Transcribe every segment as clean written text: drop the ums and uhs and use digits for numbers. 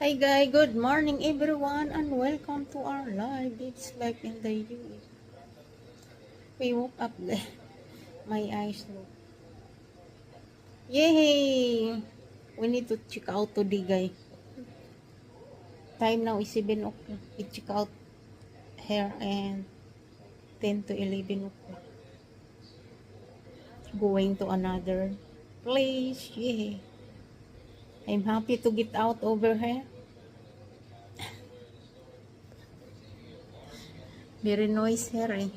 Hi guys, good morning everyone and welcome to our live. It's live in the US. We woke up there. My eyes look. Yay! We need to check out today guys. Time now is 7 o'clock. We check out here and 10 to 11 o'clock. Going to another place. Yay! I'm happy to get out over here. Very noise here eh.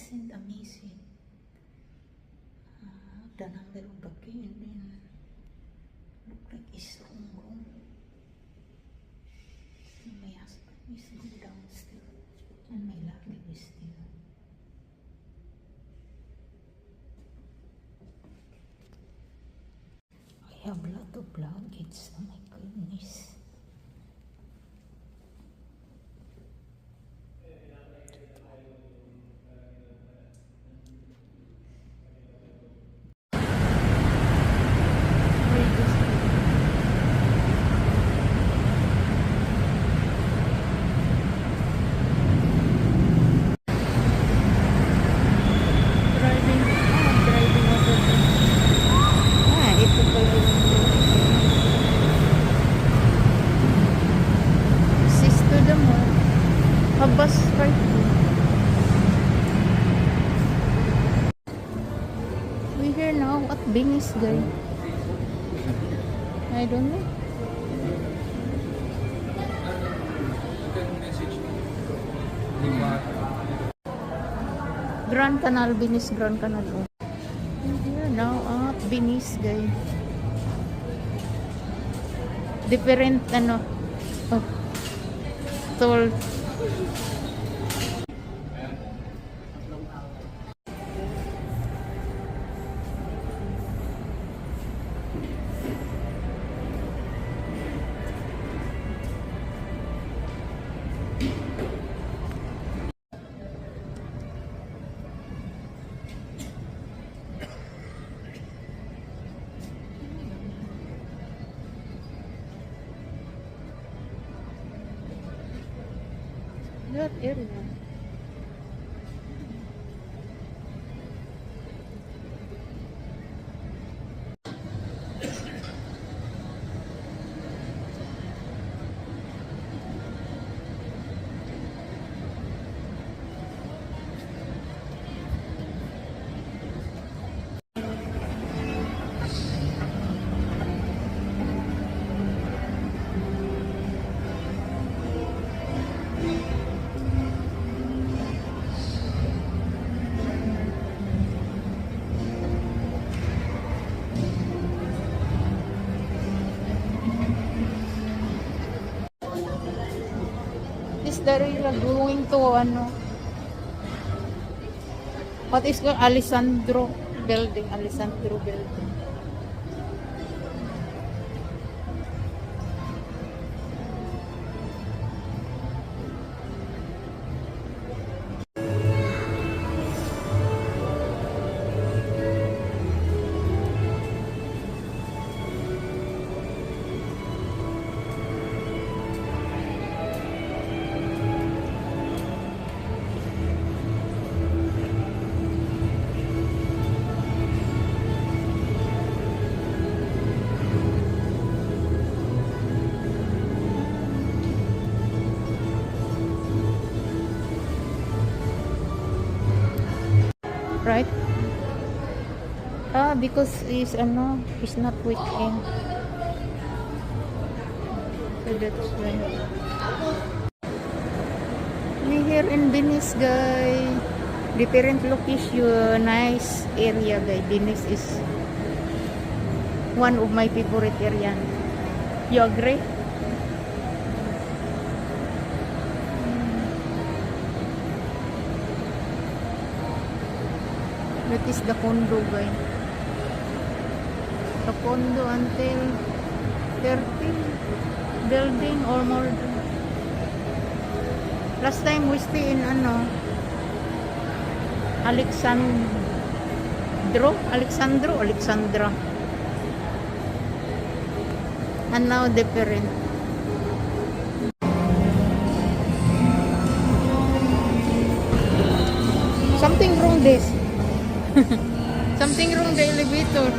isn't amazing? The number of baki and then look like it's wrong. My husband is going down still and my luggage is still. I have a lot of luggage, oh my goodness. Driving over there. Ito pala yung sis to the mall. A bus right here. We here now at Binis, guy. I don't know. Grand Canal, Binis, Grand Canal. We here now at Binis, guy. Different, oh, toll. That area. Is there going to what is called Alessandro building? Alessandro building. Right? Because it's not weekend. So that's why. We here in Binis, guys. Different location, nice area, guys. Binis is one of my favorite area. You agree? That is the condo, guys. The condo until 30 building or more. Last time we stay in Alexandra. And now different. Something wrong this. Something wrong the elevator.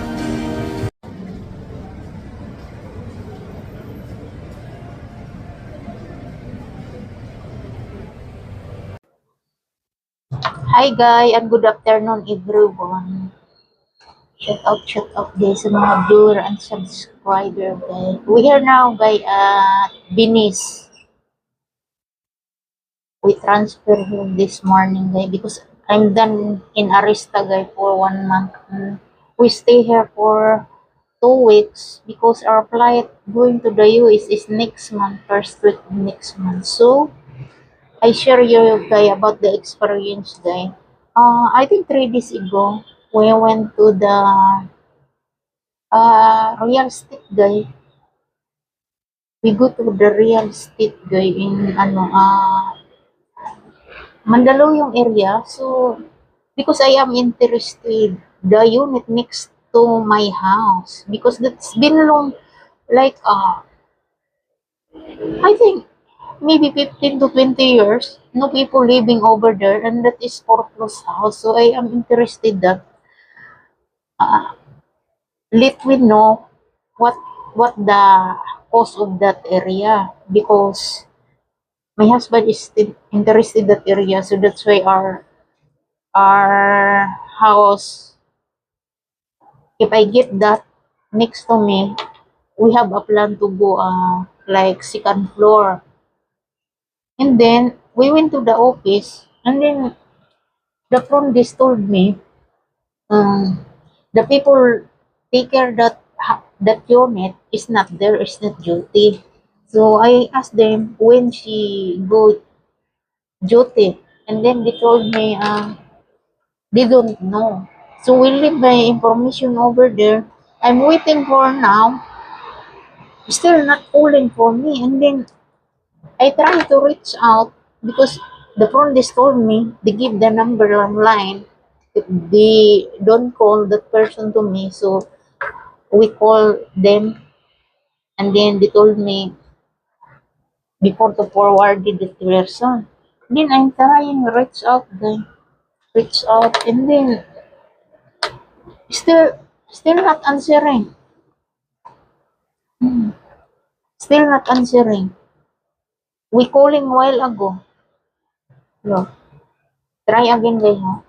Hi guys, and good afternoon everyone. Shout out guys sa mga viewer and subscriber guys. We here now guys at Binis. We transfer home this morning guys because I'm done in Arista, guy, for 1 month. We stay here for 2 weeks because our flight going to the US is next month, first week of next month. So I share you, guy, about the experience, guy. I think 3 days ago, we went to the real estate, guy. We go to the real estate, guy, in Mandaluyong area. So because I am interested the unit next to my house because that's been long, like I think maybe 15 to 20 years, no people living over there, and that is foreclosed house. So I am interested that uh, let me know what the cost of that area because my husband is still interested in that area, so that's why our house, if I get that next to me, we have a plan to go like second floor. And then we went to the office, and then the front desk told me um, the people take care that that unit is not there, is not duty. So I asked them when she go duty, and then they told me they don't know. So we leave my information over there. I'm waiting for now, still not calling for me, and then I try to reach out because the front desk told me they give the number online. If they don't call that person to me, so we call them, and then they told me before to forward the person. Then I'm trying reach out, then reach out, and then still still not answering. Hmm. Still not answering. We calling while ago. No. Try again, guys. Ha?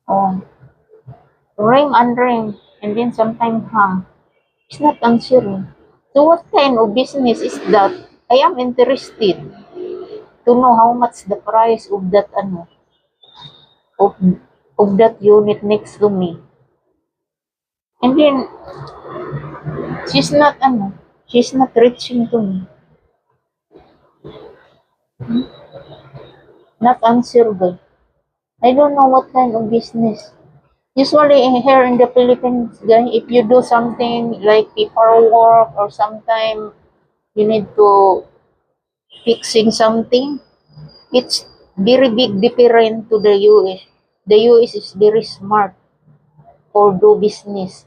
Oh, ring and ring, and then sometimes hang. It's not answering. So what kind of business is that? I am interested to know how much the price of that of that unit next to me. And then she's not she's not reaching to me. Not answerable. I don't know what kind of business. Usually here in the Philippines, guys, if you do something like paperwork or sometime you need to fixing something, it's very big different to the US. The US is very smart for do business.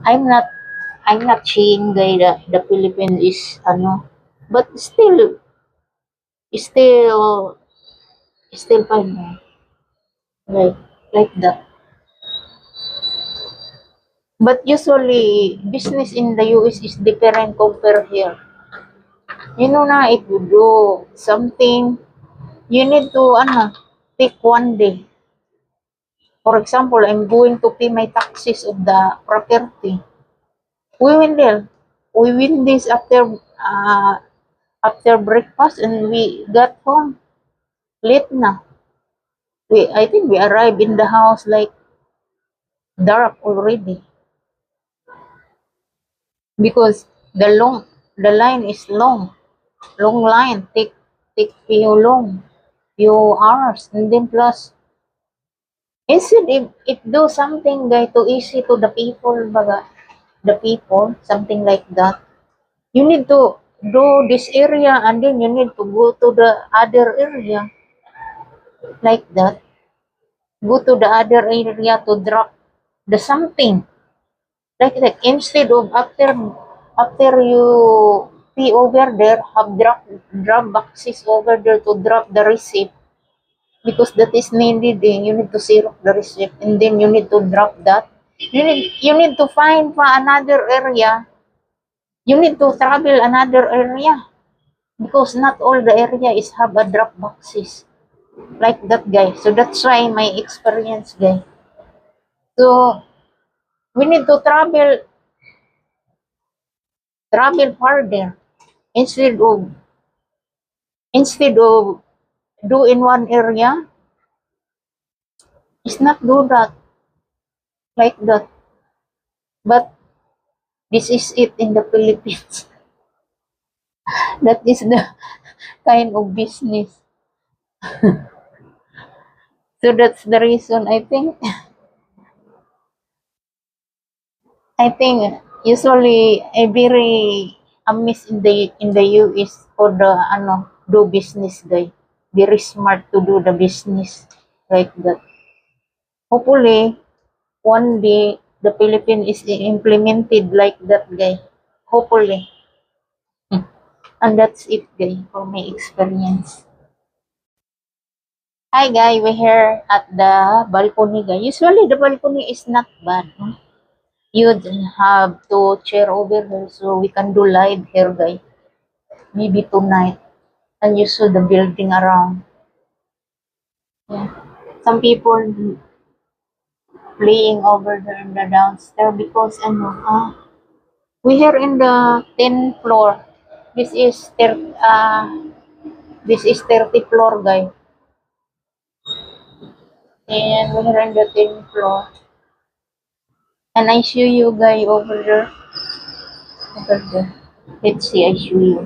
I'm not I'm not saying that the Philippines is but still still fine, like that. But usually business in the US is different compared here. You know na, if you do something, you need to take 1 day. For example, I'm going to pay my taxes of the property. We went there. We went this after breakfast, and we got home late na. I think we arrived in the house like dark already because the line is long line, take few few hours, and then plus instead if do something guy too easy to the people, baga the people, something like that. You need to do this area, and then you need to go to the other area, like that. Go to the other area to drop the something, like that. Instead of after you pay over there, have drop boxes over there to drop the receipt because that is needed. You need to zero the receipt, and then you need to drop that. You need to find for another area. You need to travel another area because not all the area is have a drop boxes, like that, guy. So that's why my experience, guy. So we need to travel further instead of instead of do in one area, is not do that like that. But this is it in the Philippines. That is the kind of business. So that's the reason I think usually a very amiss in the US for the do business guy. Very smart to do the business like that. Hopefully one day the Philippines is implemented like that guy. Hopefully. And that's it guy for my experience. Hi guy, we're here at the balcony guy. Usually the balcony is not bad. No? You have to chair over here so we can do live here guy. Maybe tonight. And you saw the building around. Yeah. Some people playing over there in the downstairs because we here in the 10th floor. This is 30 floor guy. And we're here in the 10th floor. And I show you guy over there. Over there. Let's see, I show you.